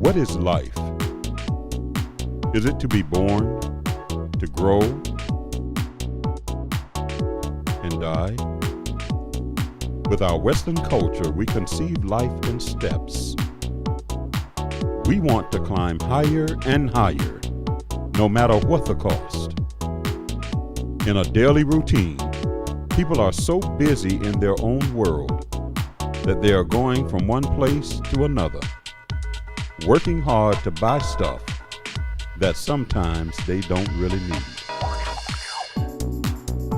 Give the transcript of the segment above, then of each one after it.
What is life? Is it to be born, to grow, and die? With our Western culture, we conceive life in steps. We want to climb higher and higher, no matter what the cost. In a daily routine, people are so busy in their own world that they are going from one place to another, working hard to buy stuff that sometimes they don't really need.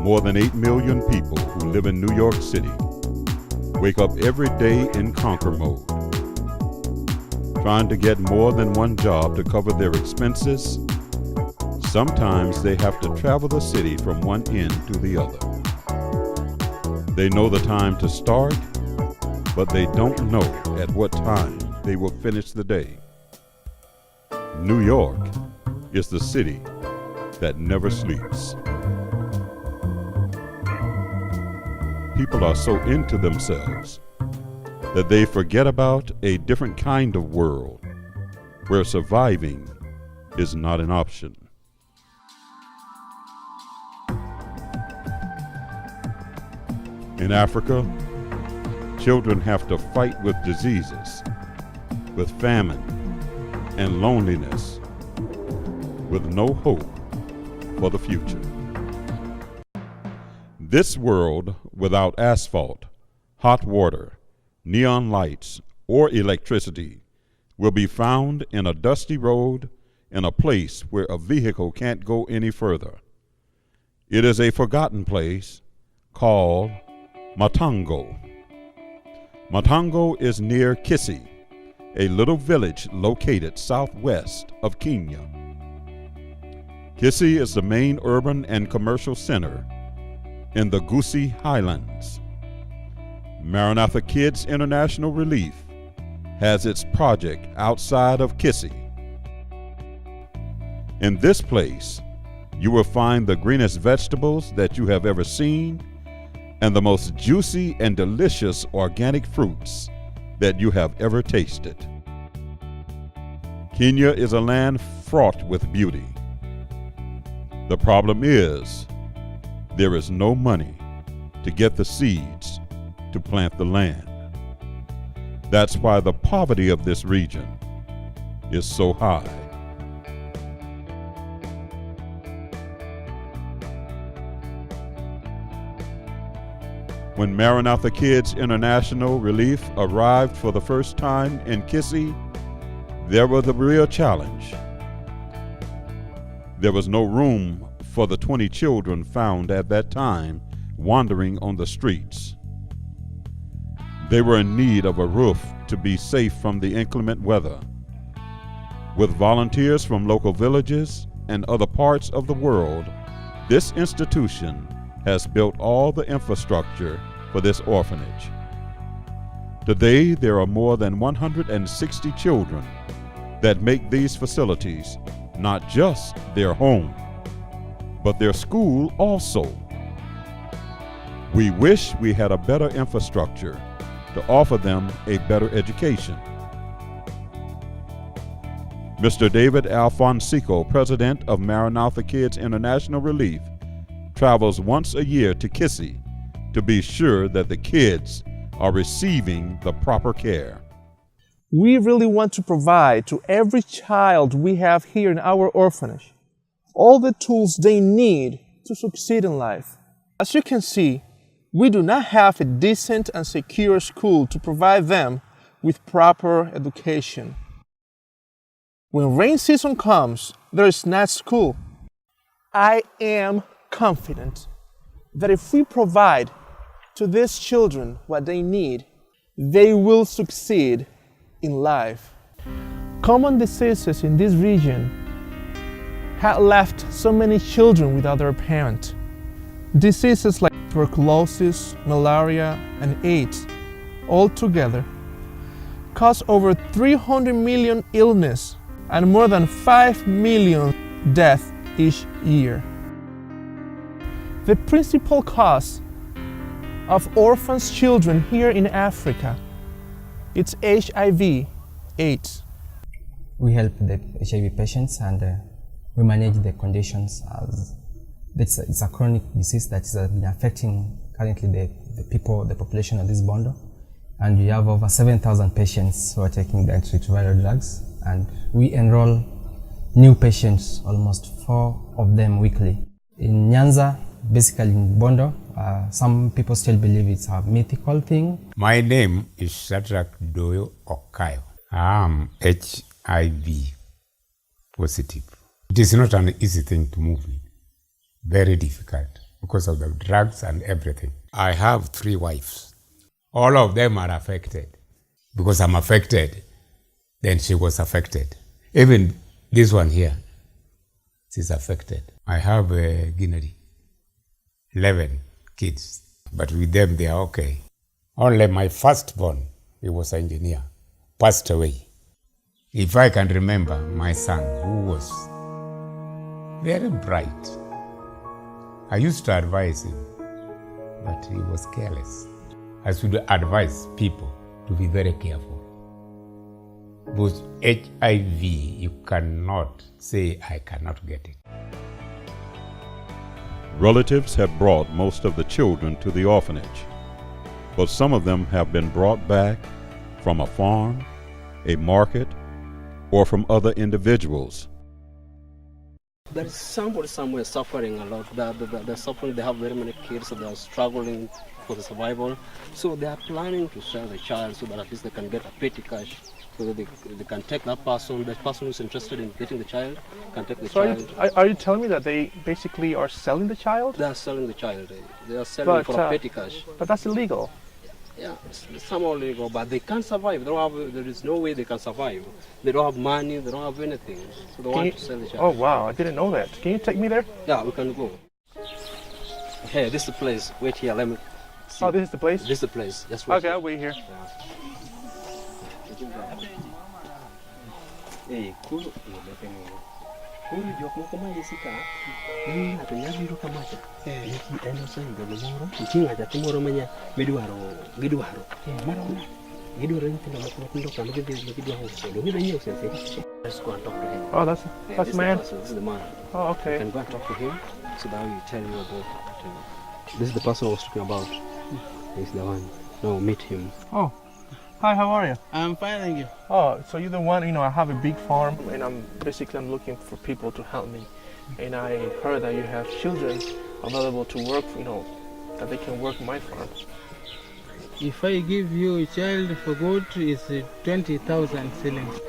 More than 8 million people who live in New York City wake up every day in conquer mode, trying to get more than one job to cover their expenses. Sometimes they have to travel the city from one end to the other. They know the time to start, but they don't know at what time they will finish the day. New York is the city that never sleeps. People are so into themselves that they forget about a different kind of world where surviving is not an option. In Africa, children have to fight with diseases, with famine and loneliness, with no hope for the future. This world without asphalt, hot water, neon lights, or electricity will be found in a dusty road in a place where a vehicle can't go any further. It is a forgotten place called Matongo. Matongo is near Kissii, a little village located southwest of Kenya. Kisii is the main urban and commercial center in the Kisii Highlands. Maranatha Kids International Relief has its project outside of Kisii. In this place, you will find the greenest vegetables that you have ever seen and the most juicy and delicious organic fruits that you have ever tasted. Kenya is a land fraught with beauty. The problem is, there is no money to get the seeds to plant the land. That's why the poverty of this region is so high. When Maranatha Kids International Relief arrived for the first time in Kisii, there was a real challenge. There was no room for the 20 children found at that time wandering on the streets. They were in need of a roof to be safe from the inclement weather. With volunteers from local villages and other parts of the world, this institution has built all the infrastructure for this orphanage. Today, there are more than 160 children that make these facilities not just their home, but their school also. We wish we had a better infrastructure to offer them a better education. Mr. David Alfonsico, president of Maranatha Kids International Relief, travels once a year to Kisii to be sure that the kids are receiving the proper care. We really want to provide to every child we have here in our orphanage all the tools they need to succeed in life. As you can see, we do not have a decent and secure school to provide them with proper education. When rain season comes, there is not school. I am confident that if we provide to these children what they need, they will succeed in life. Common diseases in this region have left so many children without their parent. Diseases like tuberculosis, malaria, and AIDS all together cause over 300 million illness and more than 5 million deaths each year. The principal cause of orphans' children here in Africa, it's HIV/AIDS. We help the HIV patients and we manage the conditions as it's a chronic disease that has been affecting currently the population of this bundle. And we have over 7,000 patients who are taking the antiretroviral drugs, and we enroll new patients, almost 4 of them weekly. In Nyanza, basically in Bondo, some people still believe it's a mythical thing. My name is Shadrach Doyo Okayo. I'm HIV positive. It is not an easy thing to move in. Very difficult because of the drugs and everything. I have 3 wives. All of them are affected. Because I'm affected, then she was affected. Even this one here, she's affected. I have a Guinea, 11 kids, but with them they are okay. Only my firstborn, he was an engineer, passed away. If I can remember my son, who was very bright, I used to advise him, but he was careless. I should advise people to be very careful. Because HIV, you cannot say, I cannot get it. Relatives have brought most of the children to the orphanage, but some of them have been brought back from a farm, a market, or from other individuals. There is somebody somewhere suffering a lot. They're suffering, they have very many kids, so they're struggling for the survival. So they are planning to sell the child so that at least they can get a petty cash. So that they can take that person who's interested in getting the child, can take the child. Are you telling me that they basically are selling the child? They are selling the child. They are selling for a petty cash. But that's illegal. Yeah, it's somehow illegal, but they can't survive. There is no way they can survive. They don't have money, they don't have anything. So they want to sell the child. Oh wow, I didn't know that. Can you take me there? Yeah, we can go. Hey, this is the place. Wait here, let me see. Oh, this is the place? This is the place. Just wait. Okay, I'll wait here. Hey, cool. Kuru jok moko ma isika ng'ato nyalo biro kamacha iki en oseyudo gimoro nitie ng'ato moro ma gidwaro nyithindo matindo kama gidwaro uso gidwa nyiewo sese. Let's go and talk to him. Oh, that's This is man. This is the man. Oh, okay. You can go and talk to him so that he tell you about this is the person I was talking about. He's the one. Now meet him. Oh, hi, how are you? I'm fine, thank you. Oh, so you're the one, I have a big farm and I'm looking for people to help me. And I heard that you have children available to work, that they can work my farm. If I give you a child for good, it's 20,000 shillings.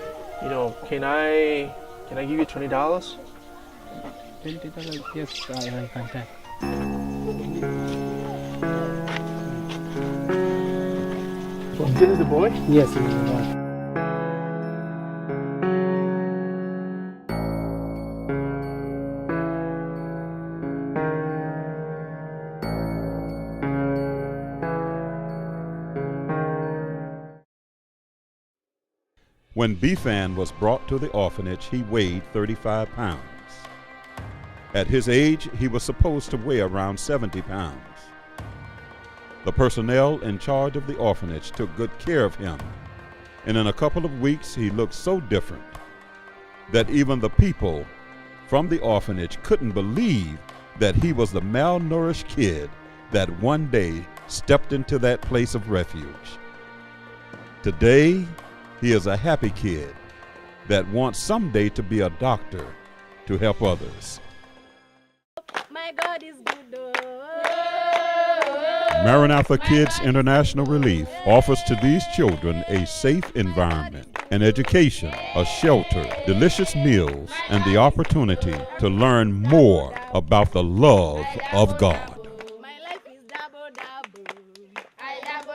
Can I give you $20? 20,000, yes, I can take. This is the boy? Yes, it is the boy. When Bifan was brought to the orphanage, he weighed 35 pounds. At his age, he was supposed to weigh around 70 pounds. The personnel in charge of the orphanage took good care of him, and in a couple of weeks he looked so different that even the people from the orphanage couldn't believe that he was the malnourished kid that one day stepped into that place of refuge. Today, he is a happy kid that wants someday to be a doctor to help others. My God is good. Maranatha Kids International Relief offers to these children a safe environment, an education, a shelter, delicious meals, and the opportunity to learn more about the love of God. My life is double. I double.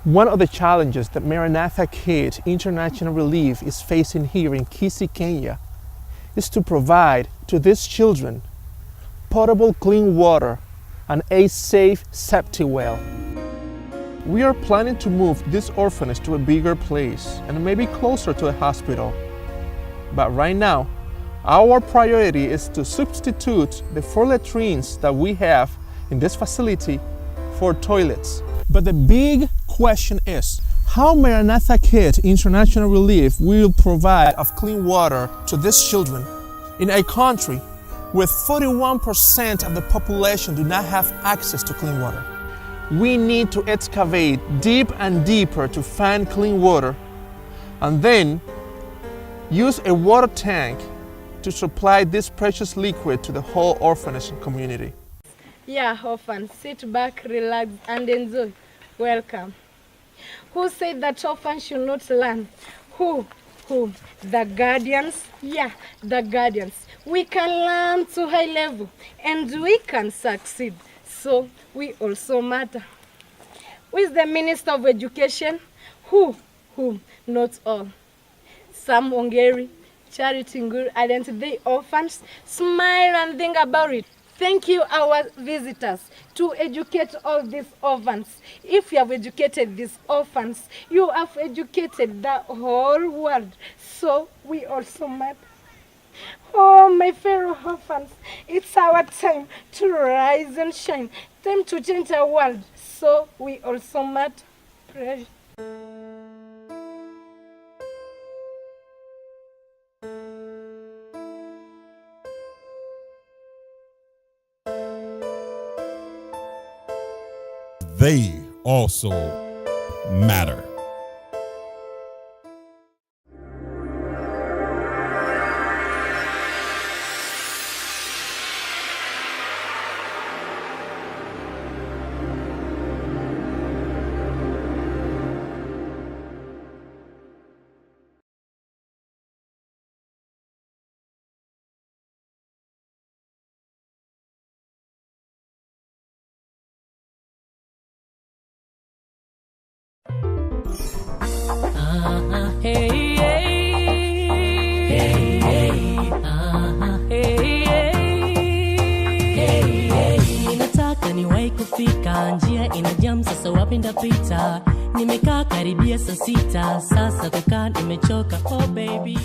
One of the challenges that Maranatha Kids International Relief is facing here in Kisii, Kenya, is to provide to these children potable clean water and a safe septic well. We are planning to move this orphanage to a bigger place and maybe closer to a hospital. But right now, our priority is to substitute the 4 latrines that we have in this facility for toilets. But the big question is, How Maranatha Kit International Relief will provide of clean water to these children in a country where 41% of the population do not have access to clean water. We need to excavate deep and deeper to find clean water and then use a water tank to supply this precious liquid to the whole orphanage community. Yeah, orphans, sit back, relax, and enjoy. Welcome. Who said that orphans should not learn? Who? The guardians? Yeah, the guardians. We can learn to high level and we can succeed. So we also matter. Who is the Minister of Education? Who? Not all. Some Hungary, Charity Nguru, identify orphans, smile and think about it. Thank you, our visitors, to educate all these orphans. If you have educated these orphans, you have educated the whole world. So we also matter. Oh, my fellow orphans, it's our time to rise and shine. Time to change our world. So we also matter. Pray. They also matter. Ninataka niwahi kufika, njia ina jam, sasa wapi ndapita? Nimekaa karibia saa 6, sasa kukaa nimechoka. Oh baby